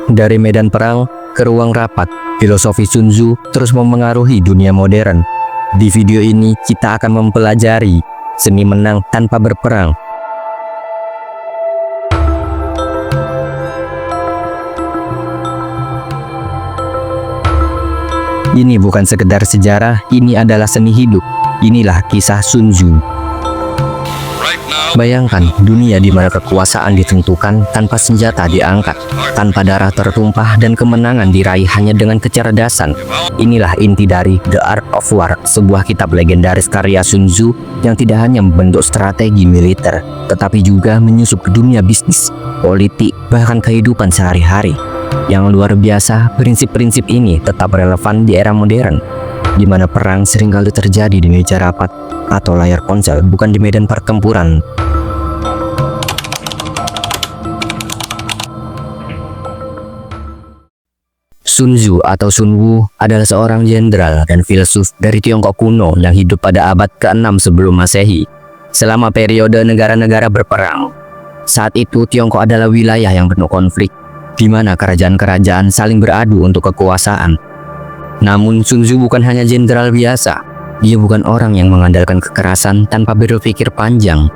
Dari medan perang ke ruang rapat, filosofi Sun Tzu terus memengaruhi dunia modern. Di video ini kita akan mempelajari seni menang tanpa berperang. Ini bukan sekedar sejarah, ini adalah seni hidup. Inilah kisah Sun Tzu. Bayangkan dunia di mana kekuasaan ditentukan tanpa senjata diangkat, tanpa darah tertumpah dan kemenangan diraih hanya dengan kecerdasan. Inilah inti dari The Art of War, sebuah kitab legendaris karya Sun Tzu yang tidak hanya membentuk strategi militer, tetapi juga menyusup ke dunia bisnis, politik, bahkan kehidupan sehari-hari. Yang luar biasa, prinsip-prinsip ini tetap relevan di era modern, di mana perang seringkali terjadi di meja rapat atau layar ponsel, bukan di medan pertempuran. Sun Tzu atau Sun Wu adalah seorang jenderal dan filsuf dari Tiongkok kuno yang hidup pada abad ke-6 sebelum Masehi, selama periode negara-negara berperang. Saat itu Tiongkok adalah wilayah yang penuh konflik, di mana kerajaan-kerajaan saling beradu untuk kekuasaan. Namun Sun Tzu bukan hanya jenderal biasa, dia bukan orang yang mengandalkan kekerasan tanpa berpikir panjang.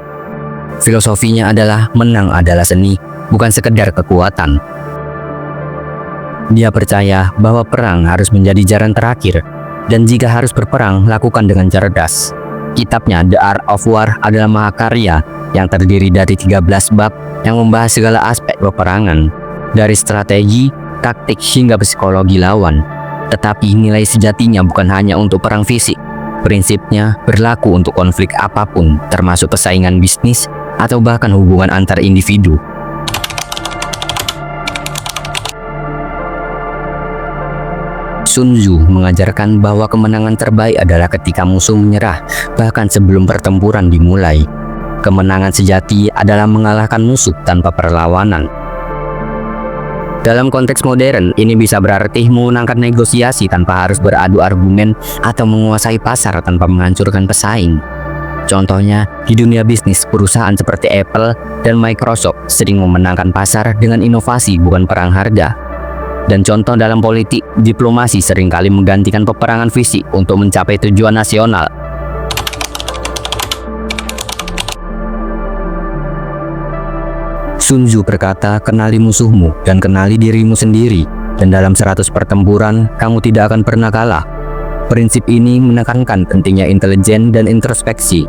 Filosofinya adalah menang adalah seni, bukan sekedar kekuatan. Dia percaya bahwa perang harus menjadi jalan terakhir, dan jika harus berperang, lakukan dengan cerdas. Kitabnya The Art of War adalah mahakarya yang terdiri dari 13 bab yang membahas segala aspek peperangan, dari strategi, taktik, hingga psikologi lawan. Tetapi nilai sejatinya bukan hanya untuk perang fisik. Prinsipnya berlaku untuk konflik apapun, termasuk persaingan bisnis atau bahkan hubungan antar individu. Sun Tzu mengajarkan bahwa kemenangan terbaik adalah ketika musuh menyerah, bahkan sebelum pertempuran dimulai. Kemenangan sejati adalah mengalahkan musuh tanpa perlawanan. Dalam konteks modern, ini bisa berarti memenangkan negosiasi tanpa harus beradu argumen atau menguasai pasar tanpa menghancurkan pesaing. Contohnya, di dunia bisnis, perusahaan seperti Apple dan Microsoft sering memenangkan pasar dengan inovasi bukan perang harga. Dan contoh dalam politik, diplomasi seringkali menggantikan peperangan fisik untuk mencapai tujuan nasional. Sun Tzu berkata, kenali musuhmu dan kenali dirimu sendiri, dan dalam 100 pertempuran, kamu tidak akan pernah kalah. Prinsip ini menekankan pentingnya intelijen dan introspeksi.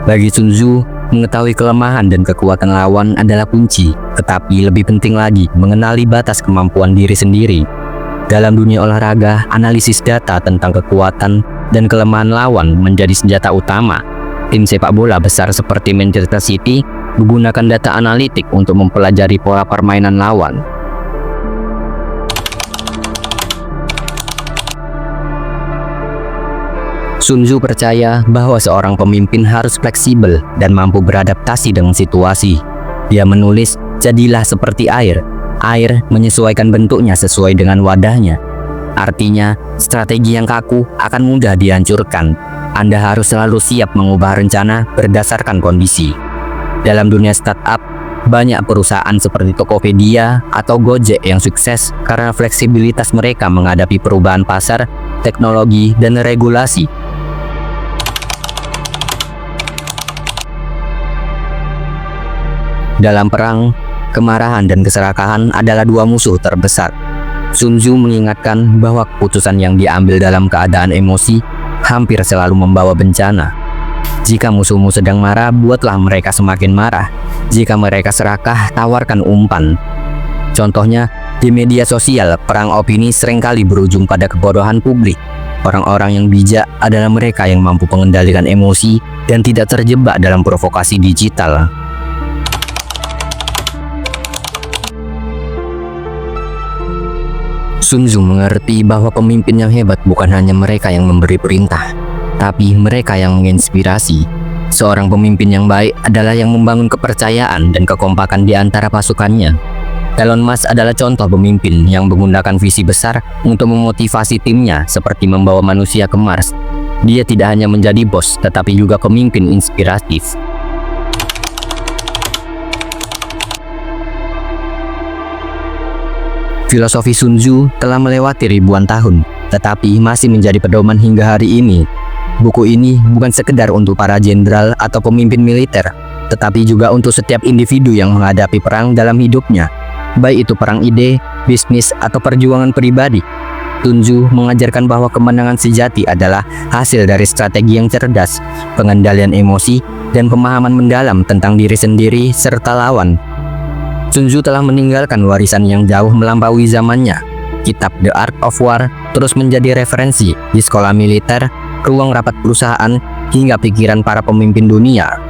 Bagi Sun Tzu, mengetahui kelemahan dan kekuatan lawan adalah kunci, tetapi lebih penting lagi, mengenali batas kemampuan diri sendiri. Dalam dunia olahraga, analisis data tentang kekuatan dan kelemahan lawan menjadi senjata utama. Tim sepak bola besar seperti Manchester City menggunakan data analitik untuk mempelajari pola permainan lawan. Sun Tzu percaya bahwa seorang pemimpin harus fleksibel dan mampu beradaptasi dengan situasi. Dia menulis, jadilah seperti air. Air menyesuaikan bentuknya sesuai dengan wadahnya. Artinya, strategi yang kaku akan mudah dihancurkan. Anda harus selalu siap mengubah rencana berdasarkan kondisi. Dalam dunia startup, banyak perusahaan seperti Tokopedia atau Gojek yang sukses karena fleksibilitas mereka menghadapi perubahan pasar, teknologi, dan regulasi. Dalam perang, kemarahan dan keserakahan adalah dua musuh terbesar. Sun Tzu mengingatkan bahwa keputusan yang diambil dalam keadaan emosi hampir selalu membawa bencana. Jika musuhmu sedang marah, buatlah mereka semakin marah. Jika mereka serakah, tawarkan umpan. Contohnya, di media sosial, perang opini seringkali berujung pada kebodohan publik. Orang-orang yang bijak adalah mereka yang mampu mengendalikan emosi dan tidak terjebak dalam provokasi digital. Sun Tzu mengerti bahwa pemimpin yang hebat bukan hanya mereka yang memberi perintah, tapi mereka yang menginspirasi. Seorang pemimpin yang baik adalah yang membangun kepercayaan dan kekompakan di antara pasukannya. Elon Musk adalah contoh pemimpin yang menggunakan visi besar untuk memotivasi timnya, seperti membawa manusia ke Mars. Dia tidak hanya menjadi bos, tetapi juga pemimpin inspiratif. Filosofi Sun Tzu telah melewati ribuan tahun, tetapi masih menjadi pedoman hingga hari ini. Buku ini bukan sekedar untuk para jenderal atau pemimpin militer, tetapi juga untuk setiap individu yang menghadapi perang dalam hidupnya, baik itu perang ide, bisnis, atau perjuangan pribadi. Sun Tzu mengajarkan bahwa kemenangan sejati adalah hasil dari strategi yang cerdas, pengendalian emosi, dan pemahaman mendalam tentang diri sendiri serta lawan. Sun Tzu telah meninggalkan warisan yang jauh melampaui zamannya. Kitab The Art of War terus menjadi referensi di sekolah militer, ruang rapat perusahaan, hingga pikiran para pemimpin dunia.